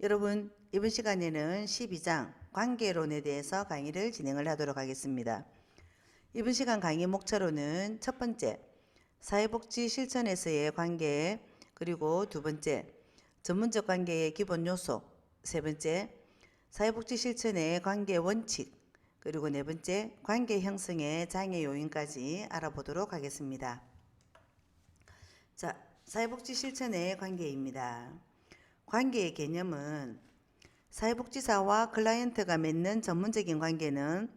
여러분, 이번 시간에는 12장 관계론에 대해서 강의를 진행을 하도록 하겠습니다. 이번 시간 강의 목차로는 첫 번째, 사회복지 실천에서의 관계, 그리고 두 번째, 전문적 관계의 기본 요소, 세 번째, 사회복지 실천의 관계 원칙, 그리고 네 번째, 관계 형성의 장애 요인까지 알아보도록 하겠습니다. 자, 사회복지 실천의 관계입니다. 관계의 개념은 사회복지사와 클라이언트가 맺는 전문적인 관계는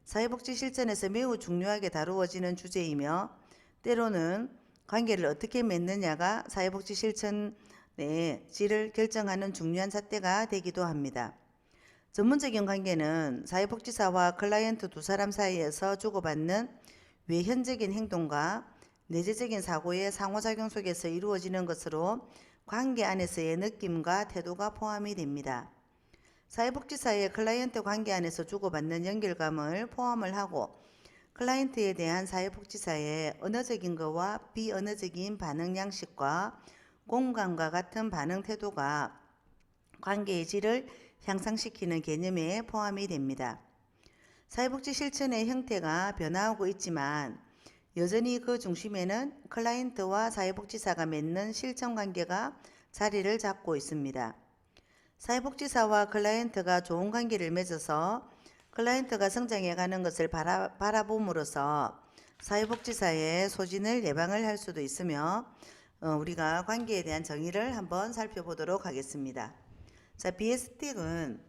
사회복지 실천에서 매우 중요하게 다루어지는 주제이며, 때로는 관계를 어떻게 맺느냐가 사회복지 실천의 질을 결정하는 중요한 잣대가 되기도 합니다. 전문적인 관계는 사회복지사와 클라이언트 두 사람 사이에서 주고받는 외현적인 행동과 내재적인 사고의 상호작용 속에서 이루어지는 것으로 관계 안에서의 느낌과 태도가 포함이 됩니다. 사회복지사의 클라이언트 관계 안에서 주고받는 연결감을 포함을 하고, 클라이언트에 대한 사회복지사의 언어적인 것과 비언어적인 반응 양식과 공감과 같은 반응 태도가 관계의 질을 향상시키는 개념에 포함이 됩니다. 사회복지 실천의 형태가 변화하고 있지만 여전히 그 중심에는 클라이언트와 사회복지사가 맺는 실천 관계가 자리를 잡고 있습니다. 사회복지사와 클라이언트가 좋은 관계를 맺어서 클라이언트가 성장해가는 것을 바라봄으로써 사회복지사의 소진을 예방을 할 수도 있으며, 우리가 관계에 대한 정의를 한번 살펴보도록 하겠습니다. 자, 비에스틱은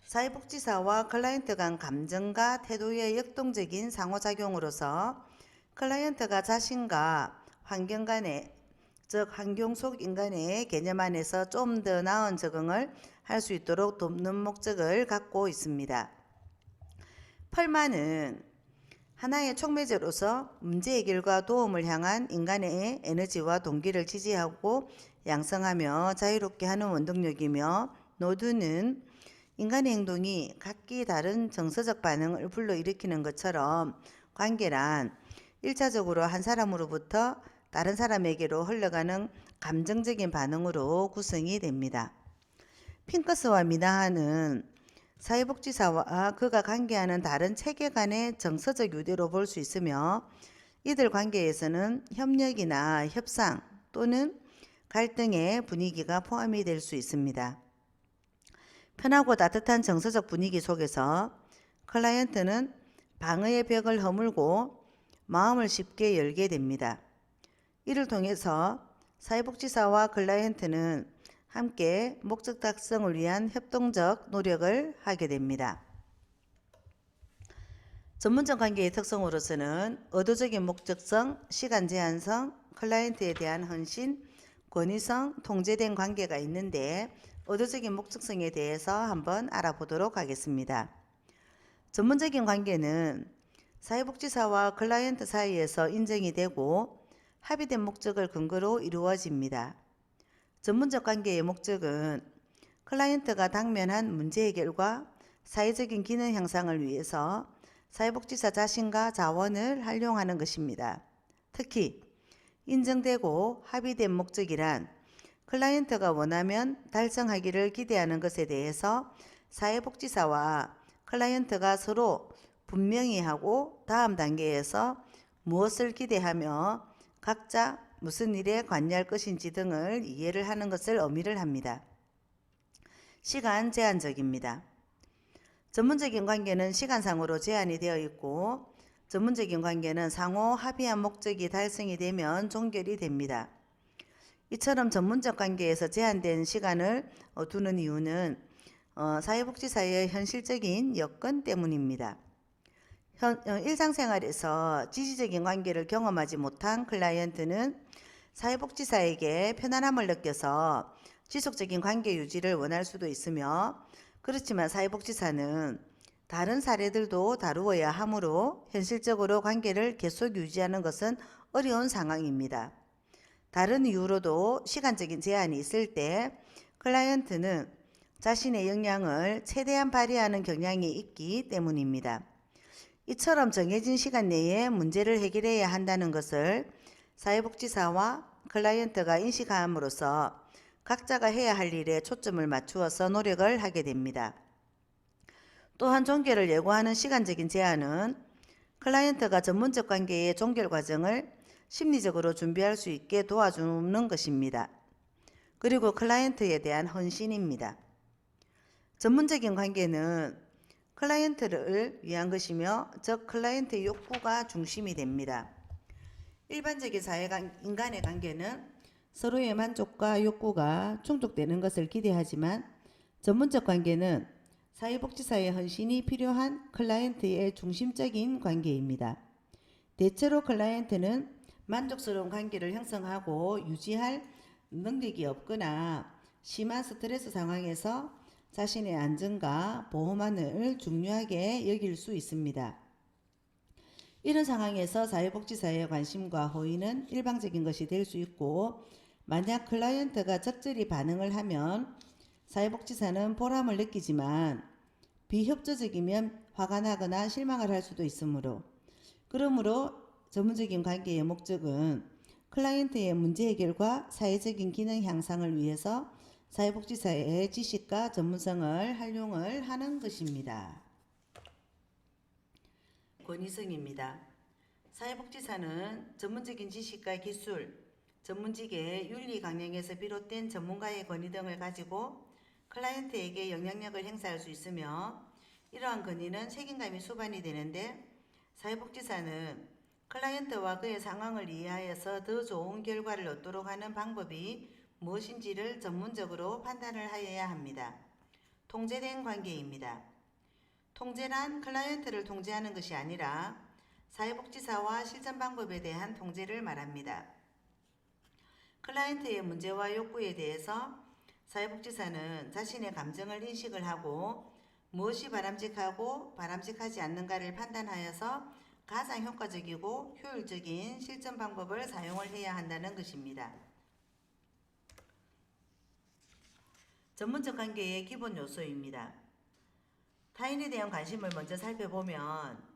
사회복지사와 클라이언트 간 감정과 태도의 역동적인 상호작용으로서 클라이언트가 자신과 환경 간의, 즉 환경 속 인간의 개념 안에서 좀 더 나은 적응을 할 수 있도록 돕는 목적을 갖고 있습니다. 펄만은 하나의 촉매제로서 문제 해결과 도움을 향한 인간의 에너지와 동기를 지지하고 양성하며 자유롭게 하는 원동력이며, 노드는 인간의 행동이 각기 다른 정서적 반응을 불러일으키는 것처럼 관계란 1차적으로 한 사람으로부터 다른 사람에게로 흘러가는 감정적인 반응으로 구성이 됩니다. 핑크스와 미나하는 사회복지사와 그가 관계하는 다른 체계 간의 정서적 유대로 볼 수 있으며, 이들 관계에서는 협력이나 협상 또는 갈등의 분위기가 포함이 될 수 있습니다. 편하고 따뜻한 정서적 분위기 속에서 클라이언트는 방어의 벽을 허물고 마음을 쉽게 열게 됩니다. 이를 통해서 사회복지사와 클라이언트는 함께 목적 달성을 위한 협동적 노력을 하게 됩니다. 전문적 관계의 특성으로서는 의도적인 목적성, 시간 제한성, 클라이언트에 대한 헌신, 권위성, 통제된 관계가 있는데, 의도적인 목적성에 대해서 한번 알아보도록 하겠습니다. 전문적인 관계는 사회복지사와 클라이언트 사이에서 인정이 되고 합의된 목적을 근거로 이루어집니다. 전문적 관계의 목적은 클라이언트가 당면한 문제 해결과 사회적인 기능 향상을 위해서 사회복지사 자신과 자원을 활용하는 것입니다. 특히 인정되고 합의된 목적이란 클라이언트가 원하면 달성하기를 기대하는 것에 대해서 사회복지사와 클라이언트가 서로 분명히 하고 다음 단계에서 무엇을 기대하며 각자 무슨 일에 관여할 것인지 등을 이해를 하는 것을 의미를 합니다. 시간 제한적입니다. 전문적인 관계는 시간상으로 제한이 되어 있고, 전문적인 관계는 상호 합의한 목적이 달성이 되면 종결이 됩니다. 이처럼 전문적 관계에서 제한된 시간을 두는 이유는 사회복지사의 현실적인 여건 때문입니다. 일상생활에서 지지적인 관계를 경험하지 못한 클라이언트는 사회복지사에게 편안함을 느껴서 지속적인 관계 유지를 원할 수도 있으며, 그렇지만 사회복지사는 다른 사례들도 다루어야 하므로 현실적으로 관계를 계속 유지하는 것은 어려운 상황입니다. 다른 이유로도 시간적인 제한이 있을 때 클라이언트는 자신의 역량을 최대한 발휘하는 경향이 있기 때문입니다. 이처럼 정해진 시간 내에 문제를 해결해야 한다는 것을 사회복지사와 클라이언트가 인식함으로써 각자가 해야 할 일에 초점을 맞추어서 노력을 하게 됩니다. 또한 종결을 예고하는 시간적인 제한은 클라이언트가 전문적 관계의 종결 과정을 심리적으로 준비할 수 있게 도와주는 것입니다. 그리고 클라이언트에 대한 헌신입니다. 전문적인 관계는 클라이언트를 위한 것이며 즉 클라이언트의 욕구가 중심이 됩니다. 일반적인 인간의 관계는 서로의 만족과 욕구가 충족되는 것을 기대하지만 전문적 관계는 사회복지사의 헌신이 필요한 클라이언트의 중심적인 관계입니다. 대체로 클라이언트는 만족스러운 관계를 형성하고 유지할 능력이 없거나 심한 스트레스 상황에서 자신의 안전과 보호만을 중요하게 여길 수 있습니다. 이런 상황에서 사회복지사의 관심과 호의는 일방적인 것이 될 수 있고 만약 클라이언트가 적절히 반응을 하면 사회복지사는 보람을 느끼지만 비협조적이면 화가 나거나 실망을 할 수도 있으므로 그러므로 전문적인 관계의 목적은 클라이언트의 문제 해결과 사회적인 기능 향상을 위해서 사회복지사의 지식과 전문성을 활용을 하는 것입니다. 권위성입니다. 사회복지사는 전문적인 지식과 기술, 전문직의 윤리 강령에서 비롯된 전문가의 권위 등을 가지고 클라이언트에게 영향력을 행사할 수 있으며 이러한 권위는 책임감이 수반이 되는데 사회복지사는 클라이언트와 그의 상황을 이해하여서 더 좋은 결과를 얻도록 하는 방법이 무엇인지를 전문적으로 판단을 하여야 합니다. 통제된 관계입니다. 통제란 클라이언트를 통제하는 것이 아니라 사회복지사와 실천 방법에 대한 통제를 말합니다. 클라이언트의 문제와 욕구에 대해서 사회복지사는 자신의 감정을 인식을 하고 무엇이 바람직하고 바람직하지 않는가를 판단하여서 가장 효과적이고 효율적인 실천 방법을 사용을 해야 한다는 것입니다. 전문적 관계의 기본 요소입니다. 타인에 대한 관심을 먼저 살펴보면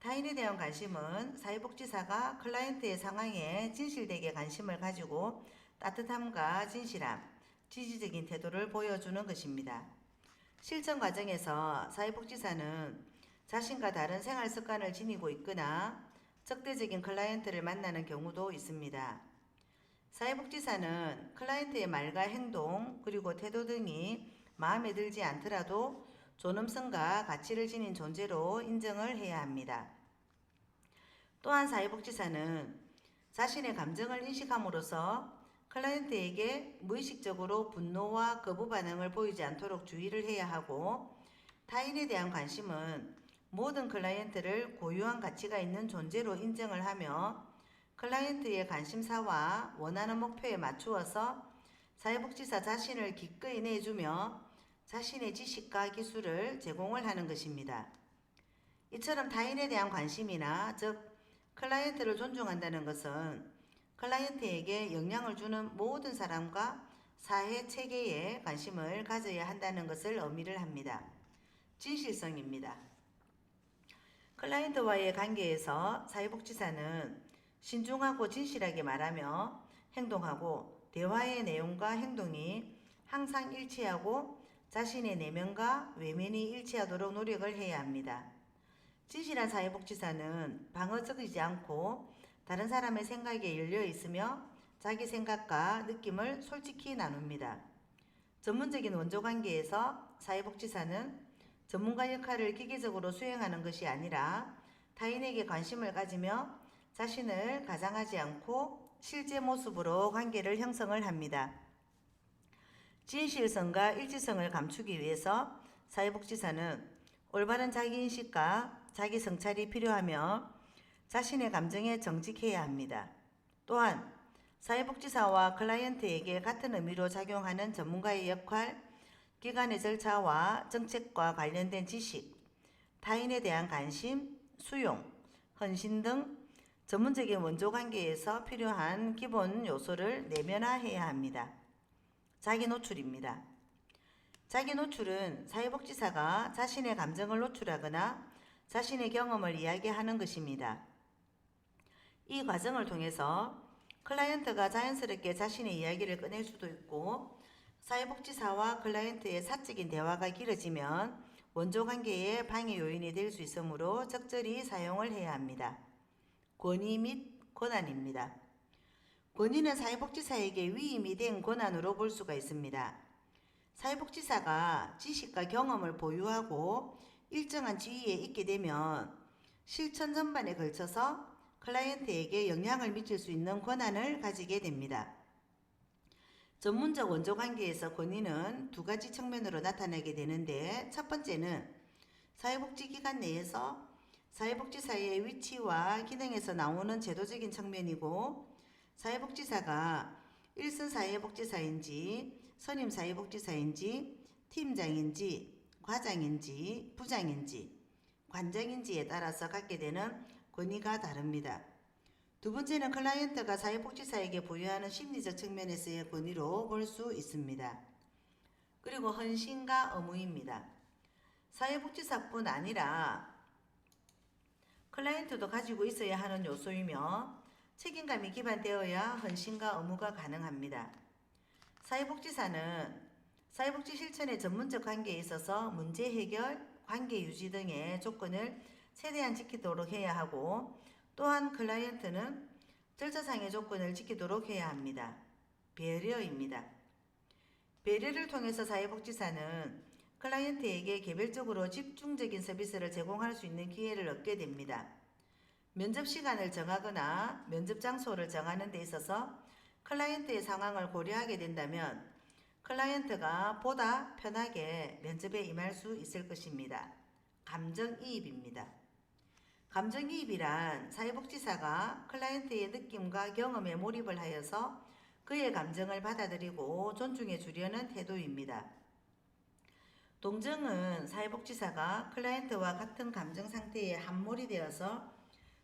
타인에 대한 관심은 사회복지사가 클라이언트의 상황에 진실되게 관심을 가지고 따뜻함과 진실함, 지지적인 태도를 보여주는 것입니다. 실천 과정에서 사회복지사는 자신과 다른 생활 습관을 지니고 있거나 적대적인 클라이언트를 만나는 경우도 있습니다. 사회복지사는 클라이언트의 말과 행동 그리고 태도 등이 마음에 들지 않더라도 존엄성과 가치를 지닌 존재로 인정을 해야 합니다. 또한 사회복지사는 자신의 감정을 인식함으로써 클라이언트에게 무의식적으로 분노와 거부 반응을 보이지 않도록 주의를 해야 하고 타인에 대한 관심은 모든 클라이언트를 고유한 가치가 있는 존재로 인정을 하며 클라이언트의 관심사와 원하는 목표에 맞추어서 사회복지사 자신을 기꺼이 내주며 자신의 지식과 기술을 제공을 하는 것입니다. 이처럼 타인에 대한 관심이나 즉 클라이언트를 존중한다는 것은 클라이언트에게 영향을 주는 모든 사람과 사회 체계에 관심을 가져야 한다는 것을 의미를 합니다. 진실성입니다. 클라이언트와의 관계에서 사회복지사는 신중하고 진실하게 말하며 행동하고 대화의 내용과 행동이 항상 일치하고 자신의 내면과 외면이 일치하도록 노력을 해야 합니다. 진실한 사회복지사는 방어적이지 않고 다른 사람의 생각에 열려 있으며 자기 생각과 느낌을 솔직히 나눕니다. 전문적인 원조관계에서 사회복지사는 전문가 역할을 기계적으로 수행하는 것이 아니라 타인에게 관심을 가지며 자신을 가장하지 않고 실제 모습으로 관계를 형성을 합니다. 진실성과 일치성을 감추기 위해서 사회복지사는 올바른 자기인식과 자기 성찰이 필요하며 자신의 감정에 정직해야 합니다. 또한 사회복지사와 클라이언트에게 같은 의미로 작용하는 전문가의 역할, 기관의 절차와 정책과 관련된 지식, 타인에 대한 관심, 수용, 헌신 등 전문적인 원조관계에서 필요한 기본 요소를 내면화해야 합니다. 자기 노출입니다. 자기 노출은 사회복지사가 자신의 감정을 노출하거나 자신의 경험을 이야기하는 것입니다. 이 과정을 통해서 클라이언트가 자연스럽게 자신의 이야기를 꺼낼 수도 있고 사회복지사와 클라이언트의 사적인 대화가 길어지면 원조 관계의 방해 요인이 될 수 있으므로 적절히 사용을 해야 합니다. 권위 및 권한입니다. 권위는 사회복지사에게 위임이 된 권한으로 볼 수가 있습니다. 사회복지사가 지식과 경험을 보유하고 일정한 지위에 있게 되면 실천 전반에 걸쳐서 클라이언트에게 영향을 미칠 수 있는 권한을 가지게 됩니다. 전문적 원조 관계에서 권위는 두 가지 측면으로 나타나게 되는데, 첫 번째는 사회복지기관 내에서 사회복지사의 위치와 기능에서 나오는 제도적인 측면이고, 사회복지사가 일선 사회복지사인지 선임 사회복지사인지 팀장인지 과장인지 부장인지 관장인지에 따라서 갖게 되는 권위가 다릅니다. 두 번째는 클라이언트가 사회복지사에게 부여하는 심리적 측면에서의 권위로 볼 수 있습니다. 그리고 헌신과 의무입니다. 사회복지사뿐 아니라 클라이언트도 가지고 있어야 하는 요소이며 책임감이 기반되어야 헌신과 의무가 가능합니다. 사회복지사는 사회복지 실천의 전문적 관계에 있어서 문제 해결, 관계 유지 등의 조건을 최대한 지키도록 해야 하고, 또한 클라이언트는 절차상의 조건을 지키도록 해야 합니다. 배려입니다. 배려를 통해서 사회복지사는 클라이언트에게 개별적으로 집중적인 서비스를 제공할 수 있는 기회를 얻게 됩니다. 면접 시간을 정하거나 면접 장소를 정하는 데 있어서 클라이언트의 상황을 고려하게 된다면 클라이언트가 보다 편하게 면접에 임할 수 있을 것입니다. 감정이입입니다. 감정이입이란 사회복지사가 클라이언트의 느낌과 경험에 몰입을 하여서 그의 감정을 받아들이고 존중해 주려는 태도입니다. 동정은 사회복지사가 클라이언트와 같은 감정 상태에 함몰이 되어서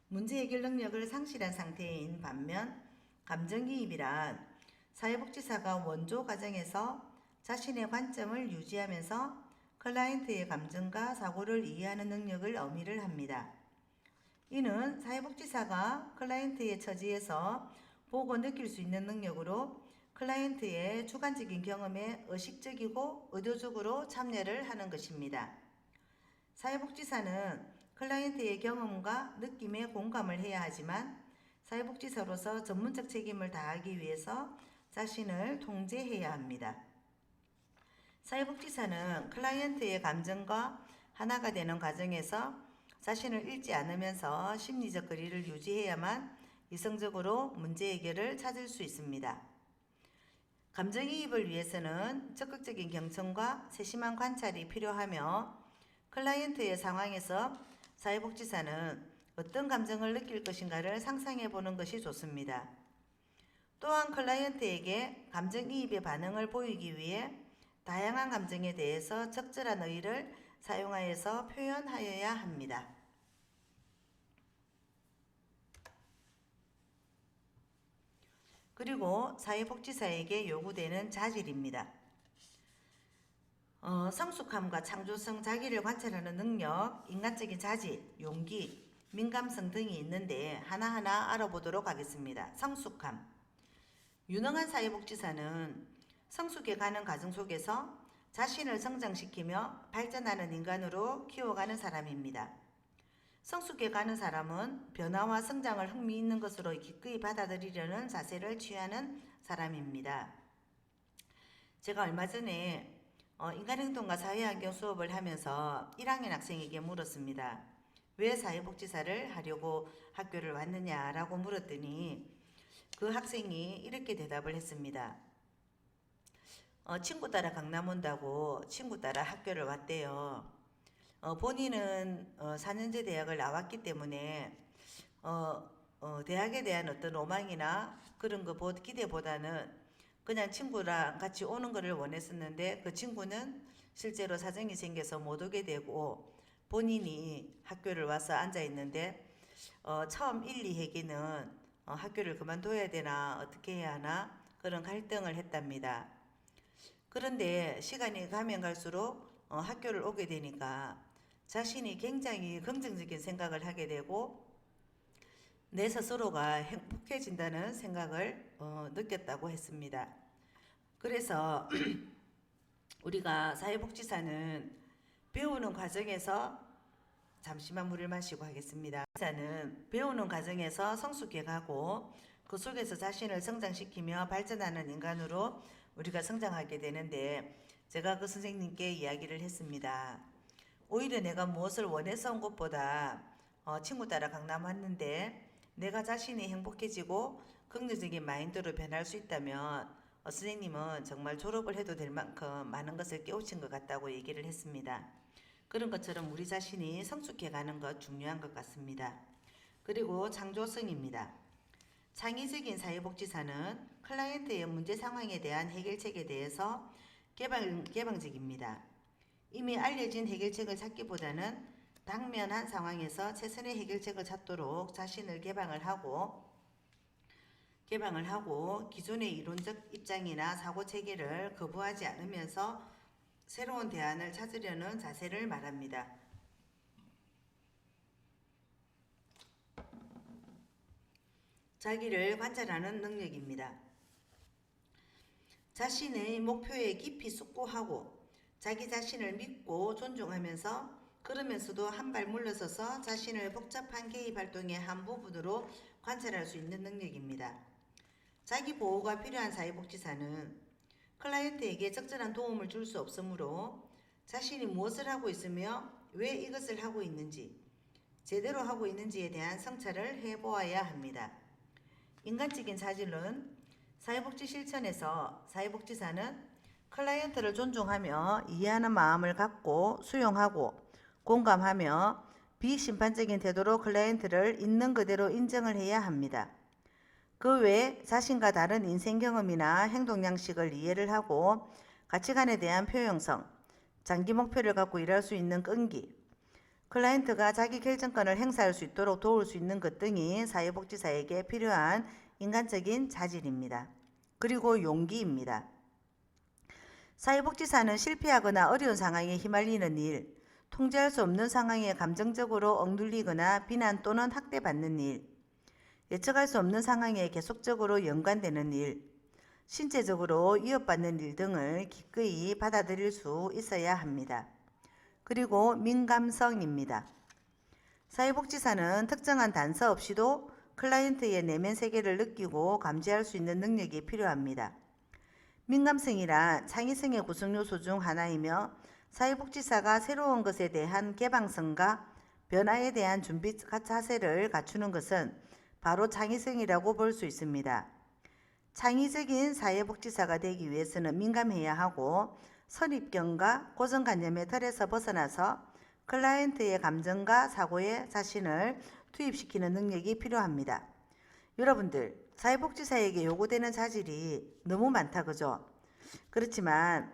문제 해결 능력을 상실한 상태인 반면, 감정이입이란 사회복지사가 원조 과정에서 자신의 관점을 유지하면서 클라이언트의 감정과 사고를 이해하는 능력을 의미를 합니다. 이는 사회복지사가 클라이언트의 처지에서 보고 느낄 수 있는 능력으로 클라이언트의 주관적인 경험에 의식적이고 의도적으로 참여를 하는 것입니다. 사회복지사는 클라이언트의 경험과 느낌에 공감을 해야 하지만 사회복지사로서 전문적 책임을 다하기 위해서 자신을 통제해야 합니다. 사회복지사는 클라이언트의 감정과 하나가 되는 과정에서 자신을 잃지 않으면서 심리적 거리를 유지해야만 이성적으로 문제 해결을 찾을 수 있습니다. 감정이입을 위해서는 적극적인 경청과 세심한 관찰이 필요하며, 클라이언트의 상황에서 사회복지사는 어떤 감정을 느낄 것인가를 상상해 보는 것이 좋습니다. 또한 클라이언트에게 감정이입의 반응을 보이기 위해 다양한 감정에 대해서 적절한 어휘를 사용하여서 표현하여야 합니다. 그리고 사회복지사에게 요구되는 자질입니다. 성숙함과 창조성, 자기를 관찰하는 능력, 인간적인 자질, 용기, 민감성 등이 있는데 하나하나 알아보도록 하겠습니다. 성숙함. 유능한 사회복지사는 성숙해 가는 과정 속에서 자신을 성장시키며 발전하는 인간으로 키워가는 사람입니다. 성숙해 가는 사람은 변화와 성장을 흥미있는 것으로 기꺼이 받아들이려는 자세를 취하는 사람입니다. 제가 얼마 전에 인간행동과 사회환경 수업을 하면서 1학년 학생에게 물었습니다. 왜 사회복지사를 하려고 학교를 왔느냐라고 물었더니 그 학생이 이렇게 대답을 했습니다. 친구 따라 강남 온다고 친구 따라 학교를 왔대요. 본인은 4년제 대학을 나왔기 때문에 대학에 대한 어떤 로망이나 그런 거 기대보다는 그냥 친구랑 같이 오는 것을 원했었는데, 그 친구는 실제로 사정이 생겨서 못 오게 되고 본인이 학교를 와서 앉아 있는데 처음 1, 2학기는 학교를 그만둬야 되나 어떻게 해야 하나 그런 갈등을 했답니다. 그런데 시간이 가면 갈수록 학교를 오게 되니까 자신이 굉장히 긍정적인 생각을 하게 되고 내 스스로가 행복해진다는 생각을 느꼈다고 했습니다. 그래서 우리가 사회복지사는 배우는 과정에서 잠시만 물을 마시고 하겠습니다. 사는 배우는 과정에서 성숙해 가고 그 속에서 자신을 성장시키며 발전하는 인간으로 우리가 성장하게 되는데, 제가 그 선생님께 이야기를 했습니다. 오히려 내가 무엇을 원해서 온 것보다 친구 따라 강남 왔는데 내가 자신이 행복해지고 긍정적인 마인드로 변할 수 있다면 선생님은 정말 졸업을 해도 될 만큼 많은 것을 깨우친 것 같다고 얘기를 했습니다. 그런 것처럼 우리 자신이 성숙해가는 것 중요한 것 같습니다. 그리고 창조성입니다. 창의적인 사회복지사는 클라이언트의 문제 상황에 대한 해결책에 대해서 개방적입니다. 이미 알려진 해결책을 찾기보다는 당면한 상황에서 최선의 해결책을 찾도록 자신을 개방을 하고 기존의 이론적 입장이나 사고체계를 거부하지 않으면서 새로운 대안을 찾으려는 자세를 말합니다. 자기를 관찰하는 능력입니다. 자신의 목표에 깊이 숙고하고 자기 자신을 믿고 존중하면서, 그러면서도 한 발 물러서서 자신을 복잡한 개입 활동의 한 부분으로 관찰할 수 있는 능력입니다. 자기 보호가 필요한 사회복지사는 클라이언트에게 적절한 도움을 줄 수 없으므로 자신이 무엇을 하고 있으며 왜 이것을 하고 있는지, 제대로 하고 있는지에 대한 성찰을 해보아야 합니다. 인간적인 자질은 사회복지 실천에서 사회복지사는 클라이언트를 존중하며 이해하는 마음을 갖고 수용하고 공감하며 비심판적인 태도로 클라이언트를 있는 그대로 인정을 해야 합니다. 그 외 자신과 다른 인생 경험이나 행동 양식을 이해를 하고 가치관에 대한 표현성, 장기 목표를 갖고 일할 수 있는 끈기, 클라이언트가 자기 결정권을 행사할 수 있도록 도울 수 있는 것 등이 사회복지사에게 필요한 인간적인 자질입니다. 그리고 용기입니다. 사회복지사는 실패하거나 어려운 상황에 휘말리는 일, 통제할 수 없는 상황에 감정적으로 억눌리거나 비난 또는 학대받는 일, 예측할 수 없는 상황에 계속적으로 연관되는 일, 신체적으로 위협받는 일 등을 기꺼이 받아들일 수 있어야 합니다. 그리고 민감성입니다. 사회복지사는 특정한 단서 없이도 클라이언트의 내면 세계를 느끼고 감지할 수 있는 능력이 필요합니다. 민감성이란 창의성의 구성 요소 중 하나이며, 사회복지사가 새로운 것에 대한 개방성과 변화에 대한 준비 자세를 갖추는 것은 바로 창의성이라고 볼 수 있습니다. 창의적인 사회복지사가 되기 위해서는 민감해야 하고 선입견과 고정관념의 틀에서 벗어나서 클라이언트의 감정과 사고에 자신을 투입시키는 능력이 필요합니다. 여러분들, 사회복지사에게 요구되는 자질이 너무 많다, 그죠? 그렇지만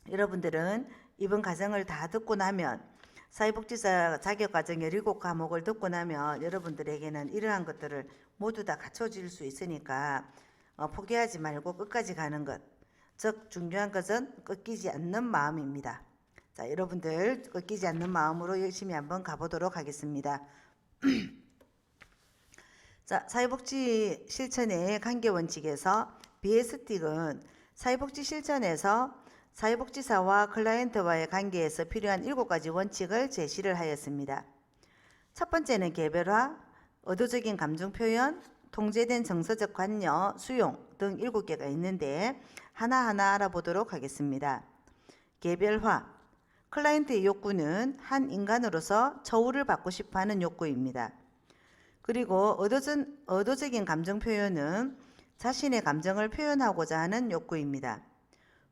여러분들은 이번 과정을 다 듣고 나면, 사회복지사 자격과정 17과목을 듣고 나면 여러분들에게는 이러한 것들을 모두 다 갖춰질 수 있으니까 포기하지 말고 끝까지 가는 것, 즉 중요한 것은 꺾이지 않는 마음입니다. 자, 여러분들 꺾이지 않는 마음으로 열심히 한번 가보도록 하겠습니다. 자, 사회복지 실천의 관계원칙에서 비에스틱은 사회복지 실천에서 사회복지사와 클라이언트와의 관계에서 필요한 7가지 원칙을 제시를 하였습니다. 첫 번째는 개별화, 의도적인 감정 표현, 통제된 정서적 관여, 수용 등 7개가 있는데 하나하나 알아보도록 하겠습니다. 개별화, 클라이언트의 욕구는 한 인간으로서 처우를 받고 싶어하는 욕구입니다. 그리고 의도적인 감정 표현은 자신의 감정을 표현하고자 하는 욕구입니다.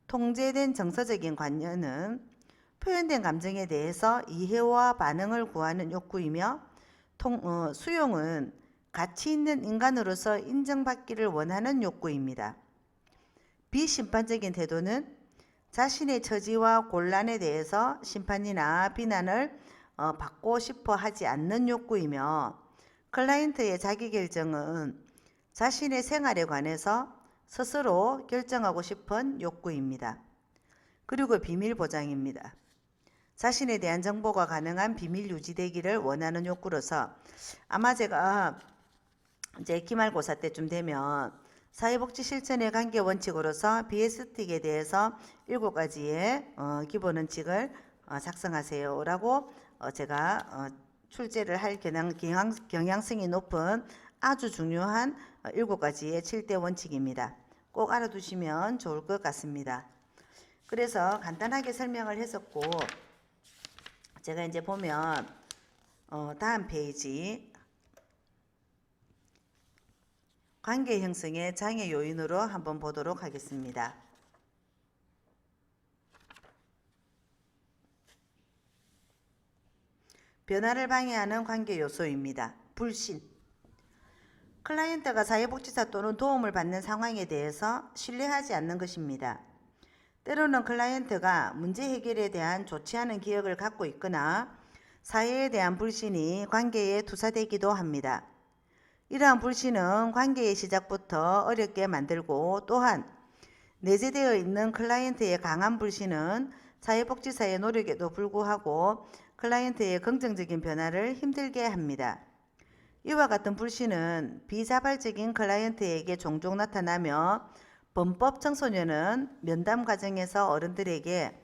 통제된 정서적인 관여는 표현된 감정에 대해서 이해와 반응을 구하는 욕구이며, 수용은 가치 있는 인간으로서 인정받기를 원하는 욕구입니다. 비심판적인 태도는 자신의 처지와 곤란에 대해서 심판이나 비난을 받고 싶어 하지 않는 욕구이며, 클라이언트의 자기결정은 자신의 생활에 관해서 스스로 결정하고 싶은 욕구입니다. 그리고 비밀 보장입니다. 자신에 대한 정보가 가능한 비밀 유지되기를 원하는 욕구로서, 아마 제가 이제 기말고사 때쯤 되면 사회복지 실천의 관계 원칙으로서 BS틱에 대해서 7가지의 기본 원칙을 작성하세요라고 제가 출제를 할 경향성이 높은 아주 중요한 7가지의 7대 원칙입니다. 꼭 알아두시면 좋을 것 같습니다. 그래서 간단하게 설명을 했었고, 제가 이제 보면 다음 페이지 관계 형성의 장애 요인으로 한번 보도록 하겠습니다. 변화를 방해하는 관계 요소입니다. 불신. 클라이언트가 사회복지사 또는 도움을 받는 상황에 대해서 신뢰하지 않는 것입니다. 때로는 클라이언트가 문제 해결에 대한 좋지 않은 기억을 갖고 있거나 사회에 대한 불신이 관계에 투사되기도 합니다. 이러한 불신은 관계의 시작부터 어렵게 만들고, 또한 내재되어 있는 클라이언트의 강한 불신은 사회복지사의 노력에도 불구하고 클라이언트의 긍정적인 변화를 힘들게 합니다. 이와 같은 불신은 비자발적인 클라이언트에게 종종 나타나며, 범법 청소년은 면담 과정에서 어른들에게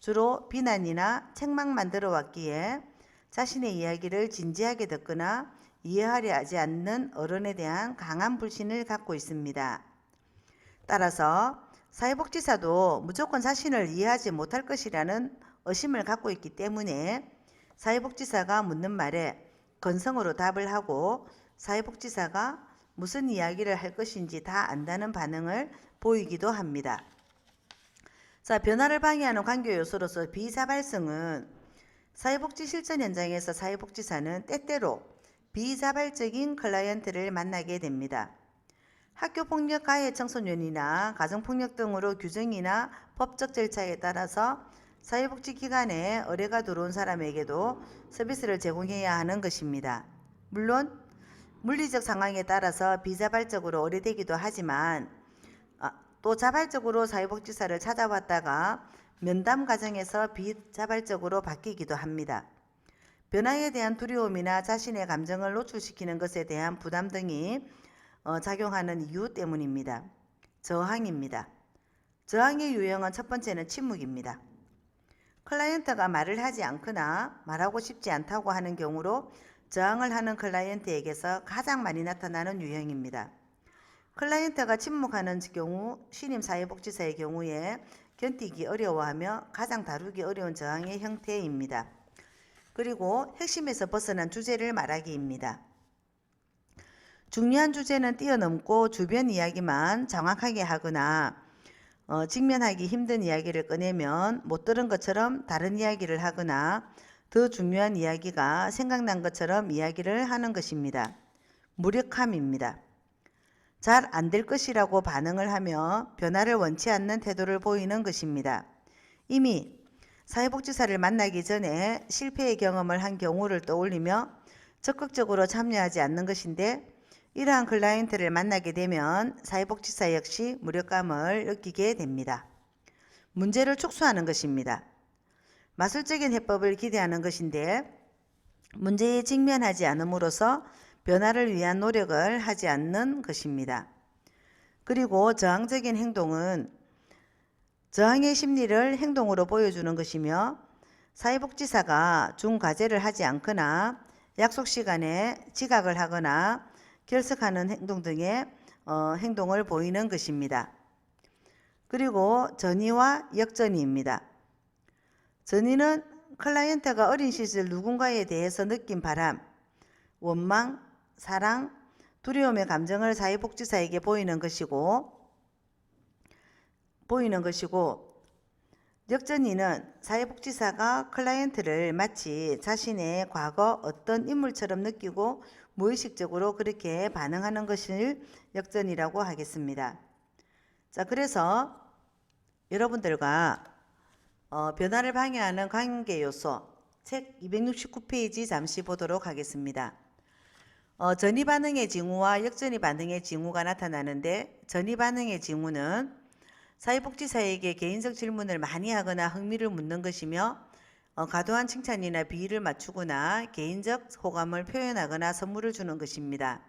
주로 비난이나 책망만 들어왔기에 자신의 이야기를 진지하게 듣거나 이해하려 하지 않는 어른에 대한 강한 불신을 갖고 있습니다. 따라서 사회복지사도 무조건 자신을 이해하지 못할 것이라는 의심을 갖고 있기 때문에 사회복지사가 묻는 말에 건성으로 답을 하고 사회복지사가 무슨 이야기를 할 것인지 다 안다는 반응을 보이기도 합니다. 자, 변화를 방해하는 관계 요소로서 비자발성은 사회복지 실천 현장에서 사회복지사는 때때로 비자발적인 클라이언트를 만나게 됩니다. 학교폭력 가해 청소년이나 가정폭력 등으로 규정이나 법적 절차에 따라서 사회복지기관에 의뢰가 들어온 사람에게도 서비스를 제공해야 하는 것입니다. 물론 물리적 상황에 따라서 비자발적으로 의뢰되기도 하지만, 또 자발적으로 사회복지사를 찾아왔다가 면담 과정에서 비자발적으로 바뀌기도 합니다. 변화에 대한 두려움이나 자신의 감정을 노출시키는 것에 대한 부담 등이 작용하는 이유 때문입니다. 저항입니다. 저항의 유형은 첫 번째는 침묵입니다. 클라이언트가 말을 하지 않거나 말하고 싶지 않다고 하는 경우로 저항을 하는 클라이언트에게서 가장 많이 나타나는 유형입니다. 클라이언트가 침묵하는 경우 신임 사회복지사의 경우에 견디기 어려워하며 가장 다루기 어려운 저항의 형태입니다. 그리고 핵심에서 벗어난 주제를 말하기입니다. 중요한 주제는 뛰어넘고 주변 이야기만 정확하게 하거나 직면하기 힘든 이야기를 꺼내면 못 들은 것처럼 다른 이야기를 하거나 더 중요한 이야기가 생각난 것처럼 이야기를 하는 것입니다. 무력함입니다. 잘 안 될 것이라고 반응을 하며 변화를 원치 않는 태도를 보이는 것입니다. 이미 사회복지사를 만나기 전에 실패의 경험을 한 경우를 떠올리며 적극적으로 참여하지 않는 것인데, 이러한 클라이언트를 만나게 되면 사회복지사 역시 무력감을 느끼게 됩니다. 문제를 축소하는 것입니다. 마술적인 해법을 기대하는 것인데 문제에 직면하지 않음으로써 변화를 위한 노력을 하지 않는 것입니다. 그리고 저항적인 행동은 저항의 심리를 행동으로 보여주는 것이며, 사회복지사가 준 과제를 하지 않거나 약속 시간에 지각을 하거나 결석하는 행동 등의 행동을 보이는 것입니다. 그리고 전의와 역전의입니다. 전의는 클라이언트가 어린 시절 누군가에 대해서 느낀 바람, 원망, 사랑, 두려움의 감정을 사회복지사에게 보이는 것이고, 역전의는 사회복지사가 클라이언트를 마치 자신의 과거 어떤 인물처럼 느끼고 무의식적으로 그렇게 반응하는 것을 역전이라고 하겠습니다. 자, 그래서 여러분들과 변화를 방해하는 관계 요소 책 269페이지 잠시 보도록 하겠습니다. 전이 반응의 징후와 역전이 반응의 징후가 나타나는데, 전이 반응의 징후는 사회복지사에게 개인적 질문을 많이 하거나 흥미를 묻는 것이며, 과도한 칭찬이나 비위를 맞추거나 개인적 호감을 표현하거나 선물을 주는 것입니다.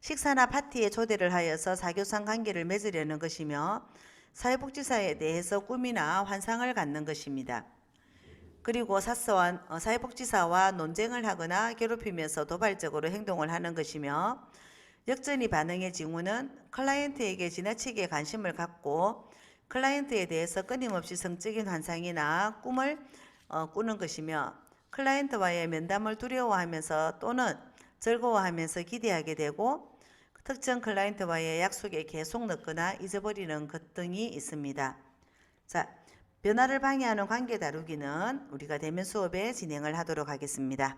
식사나 파티에 초대를 하여서 사교상 관계를 맺으려는 것이며 사회복지사에 대해서 꿈이나 환상을 갖는 것입니다. 그리고 사회복지사와 논쟁을 하거나 괴롭히면서 도발적으로 행동을 하는 것이며 역전이 반응의 징후는 클라이언트에게 지나치게 관심을 갖고 클라이언트에 대해서 끊임없이 성적인 환상이나 꿈을 꾸는 것이며 클라이언트와의 면담을 두려워하면서 또는 즐거워하면서 기대하게 되고 특정 클라이언트와의 약속에 계속 늦거나 잊어버리는 것 등이 있습니다. 자, 변화를 방해하는 관계 다루기는 우리가 대면 수업에 진행을 하도록 하겠습니다.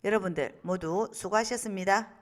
여러분들 모두 수고하셨습니다.